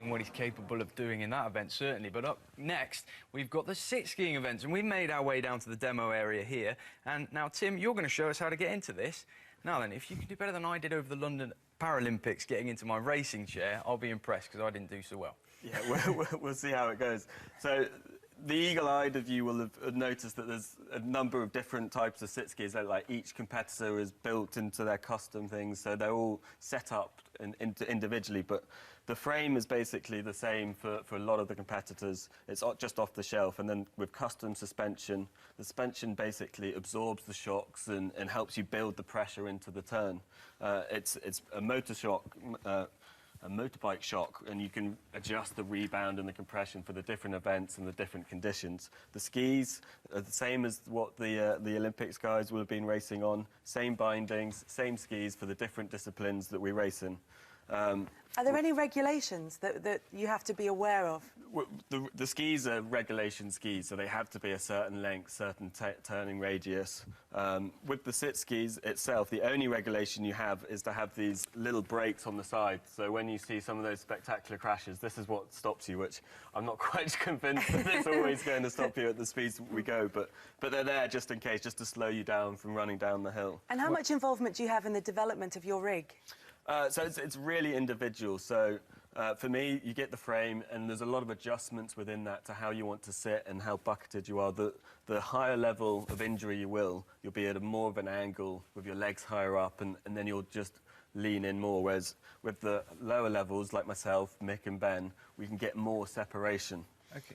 What he's capable of doing in that event, certainly. But up next, we've got the sit-skiing events, and we made our way down to the demo area here. And now, Tim, you're going to show us how to get into this. Now then, if you can do better than I did over the London Paralympics getting into my racing chair, I'll be impressed, because I didn't do so well. Yeah, we'll see how it goes. So, the eagle-eyed of you will have noticed that there's a number of different types of sit skis. Like each competitor is built into their custom things, so they're all set up individually. But the frame is basically the same for a lot of the competitors. It's just off the shelf, and then with custom suspension, the suspension basically absorbs the shocks and helps you build the pressure into the turn. It's a motor shock. A motorbike shock, and you can adjust the rebound and the compression for the different events and the different conditions. The skis are the same as what the Olympics guys will have been racing on. Same bindings, same skis for the different disciplines that we race in. Are there any regulations that you have to be aware of? The skis are regulation skis, so they have to be a certain length, certain turning radius. With the sit skis itself, the only regulation you have is to have these little brakes on the side. So when you see some of those spectacular crashes, this is what stops you, which I'm not quite convinced that it's always going to stop you at the speeds we go, but they're there just in case, just to slow you down from running down the hill. And how much involvement do you have in the development of your rig? So it's really individual. So for me, you get the frame, and there's a lot of adjustments within that to how you want to sit and how bucketed you are. The higher level of injury you'll be at more of an angle with your legs higher up, and then you'll just lean in more. Whereas with the lower levels, like myself, Mick and Ben, we can get more separation. Okay.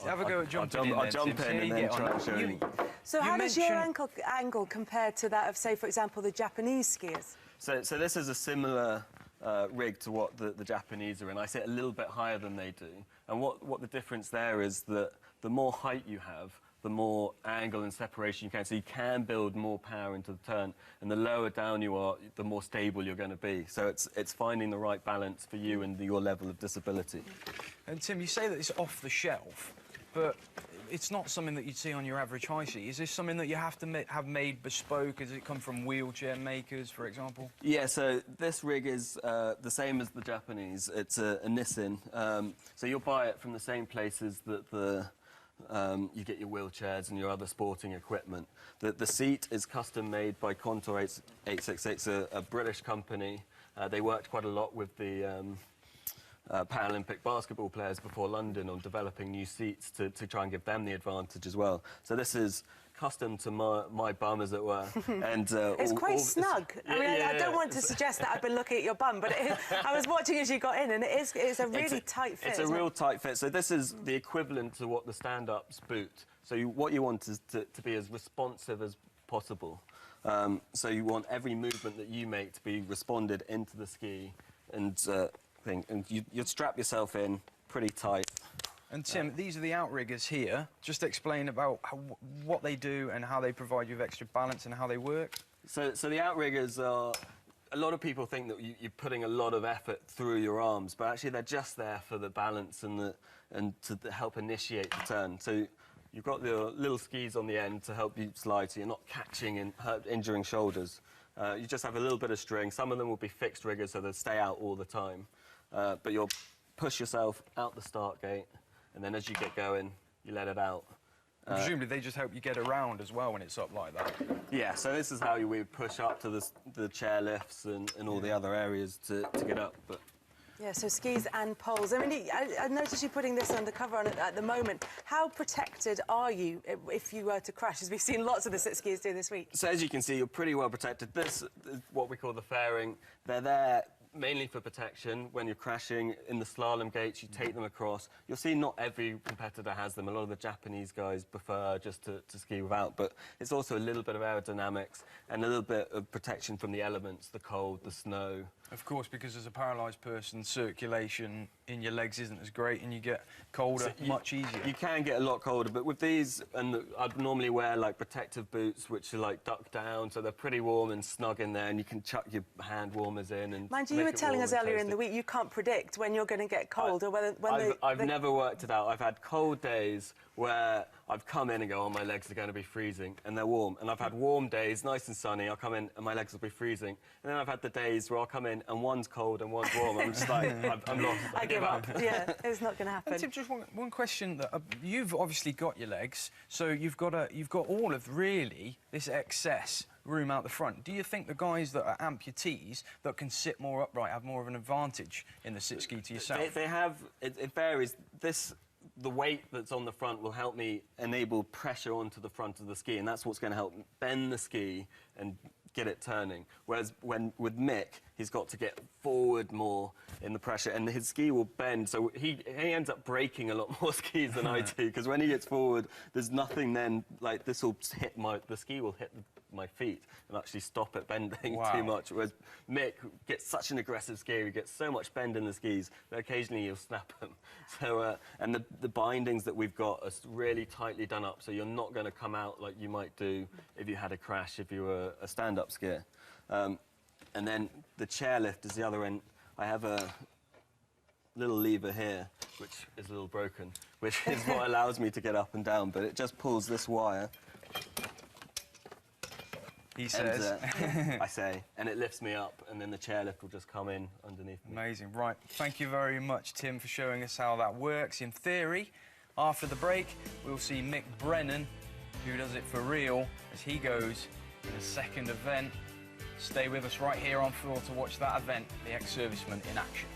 Have a go at jumping in. I'll jump in and then try and show you. So how does your angle compare to that of, say, for example, the Japanese skiers? So this is a similar rig to what the Japanese are in. I sit a little bit higher than they do. And what the difference there is that the more height you have, the more angle and separation you can. So you can build more power into the turn. And the lower down you are, the more stable you're going to be. So it's finding the right balance for you and your level of disability. And Tim, you say that it's off the shelf, but it's not something that you'd see on your average high seat. Is this something that you have to have made bespoke? Does it come from wheelchair makers, for example? Yeah, so this rig is the same as the Japanese. It's a Nissan. So you'll buy it from the same places that you get your wheelchairs and your other sporting equipment. The seat is custom made by Contour 866, a British company. They worked quite a lot with the Paralympic basketball players before London on developing new seats to try and give them the advantage as well. So this is custom to my bum, as it were. And it's quite snug. I mean, I don't want to suggest that I've been looking at your bum, but I was watching as you got in, and it's a really tight fit. It's a real tight fit. So this is the equivalent to what the stand-ups boot. So what you want is to be as responsive as possible. So you want every movement that you make to be responded into the ski and and you'd strap yourself in pretty tight. And Tim, these are the outriggers here. Just explain about what they do and how they provide you with extra balance and how they work. So the outriggers are... A lot of people think that you're putting a lot of effort through your arms, but actually they're just there for the balance and to help initiate the turn. So you've got the little skis on the end to help you slide, so you're not catching and injuring shoulders. You just have a little bit of string. Some of them will be fixed riggers, so they'll stay out all the time. But you'll push yourself out the start gate, and then as you get going, you let it out. Presumably they just help you get around as well when it's up like that. Yeah, so this is how we push up to the chair lifts and all the other areas to get up. But yeah, so skis and poles. I mean, I noticed you putting this undercover on at the moment. How protected are you if you were to crash, as we've seen lots of the sit skiers do this week? So as you can see, you're pretty well protected. This is what we call the fairing. They're there mainly for protection. When you're crashing in the slalom gates, you take them across. You'll see not every competitor has them. A lot of the Japanese guys prefer just to ski without, but it's also a little bit of aerodynamics and a little bit of protection from the elements, the cold, the snow. Of course, because as a paralysed person, circulation in your legs isn't as great and you get colder much easier. You can get a lot colder, but with these, and I'd normally wear like protective boots, which are like duck down, so they're pretty warm and snug in there, and you can chuck your hand warmers in. And mind you, you were telling us earlier in the week you can't predict when you're going to get cold or when I've never worked it out. I've had cold days where I've come in and go, oh, my legs are going to be freezing, and they're warm. And I've had warm days, nice and sunny. I'll come in and my legs will be freezing. And then I've had the days where I'll come in and one's cold and one's warm. I'm just like, I'm lost. I give up. Yeah, it's not going to happen. And Tim, just one question. That you've obviously got your legs, so you've got all of really this excess room out the front. Do you think the guys that are amputees that can sit more upright have more of an advantage in the sit ski to yourself? They have. It varies. The weight that's on the front will help me enable pressure onto the front of the ski, and that's what's going to help bend the ski and get it turning. Whereas with Mick, he's got to get forward more in the pressure, and his ski will bend, so he ends up breaking a lot more skis than I do, because when he gets forward, there's nothing then, like, this will hit the ski will hit my feet and actually stop it bending too much, whereas Mick gets such an aggressive skier, he gets so much bend in the skis that occasionally he'll snap them. So, and the bindings that we've got are really tightly done up, so you're not going to come out like you might do if you had a crash, if you were a stand-up skier. And then the chairlift is the other end. I have a little lever here, which is a little broken, which is what allows me to get up and down, but it just pulls this wire. He says. I say, and it lifts me up, and then the chairlift will just come in underneath me. Amazing. Right. Thank you very much, Tim, for showing us how that works in theory. After the break, we'll see Mick Brennan, who does it for real, as he goes in a second event. Stay with us right here on Floor to watch that event, the ex-serviceman in action.